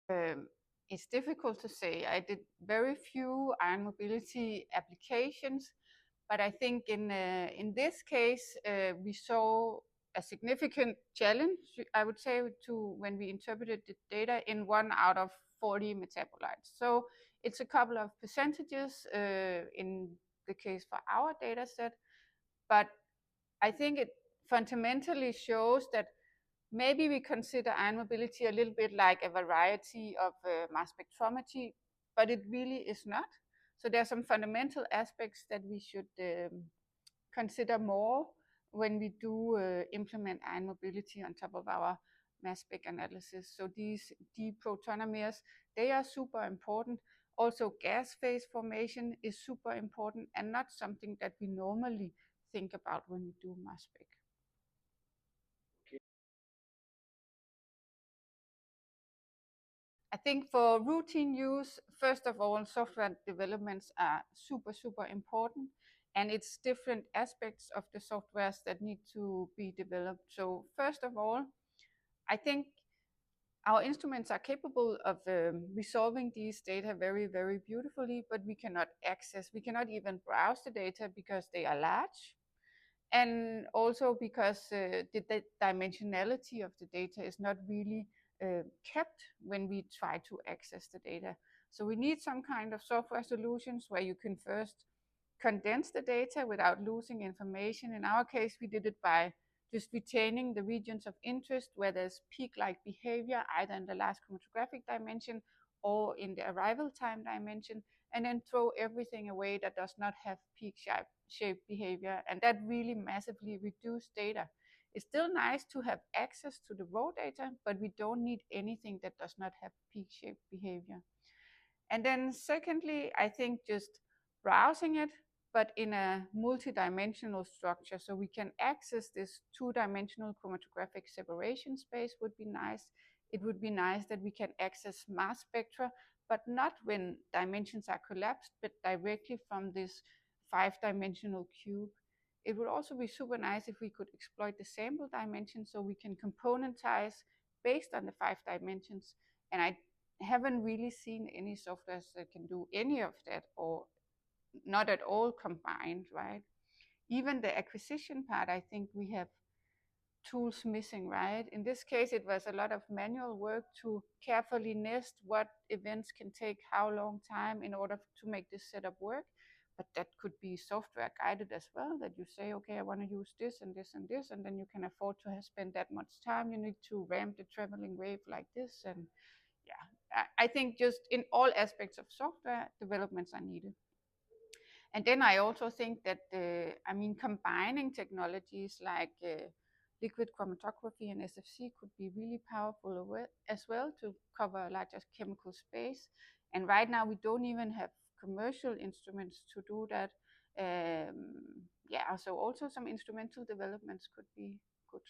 It's difficult to say. I did very few ion mobility applications, but I think in this case we saw a significant challenge, I would say, to when we interpreted the data in 1 out of 40 metabolites. So it's a couple of percentages in the case for our data set, but I think it fundamentally shows that maybe we consider ion mobility a little bit like a variety of mass spectrometry, but it really is not. So there are some fundamental aspects that we should consider more when we do implement ion mobility on top of our mass spec analysis. So these deep protonomers, they are super important. Also, gas phase formation is super important and not something that we normally think about when we do mass spec. I think for routine use, first of all, software developments are super important, and it's different aspects of the softwares that need to be developed. So first of all, I think our instruments are capable of resolving these data very beautifully, but we cannot even browse the data because they are large. And also because the dimensionality of the data is not really kept when we try to access the data. So we need some kind of software solutions where you can first condense the data without losing information. In our case, we did it by just retaining the regions of interest where there's peak-like behavior, either in the last chromatographic dimension or in the arrival time dimension, and then throw everything away that does not have peak-shaped behavior. And that really massively reduced data. It's still nice to have access to the raw data, but we don't need anything that does not have peak-shaped behavior. And then secondly, I think just browsing it, but in a multidimensional structure, so we can access this two-dimensional chromatographic separation space would be nice. It would be nice that we can access mass spectra, but not when dimensions are collapsed, but directly from this 5-dimensional cube. It would also be super nice if we could exploit the sample dimension so we can componentize based on the 5 dimensions. And I haven't really seen any softwares that can do any of that, or not at all combined, right? Even the acquisition part, I think we have tools missing, right? In this case, it was a lot of manual work to carefully nest what events can take how long time in order to make this setup work. But that could be software guided as well, that you say, okay, I want to use this and this and this, and then you can afford to have spent that much time. You need to ramp the traveling wave like this. And yeah, I think just in all aspects of software, developments are needed. And then I also think that, combining technologies like liquid chromatography and SFC could be really powerful as well to cover a larger chemical space. And right now we don't even have commercial instruments to do that. So also some instrumental developments could be good.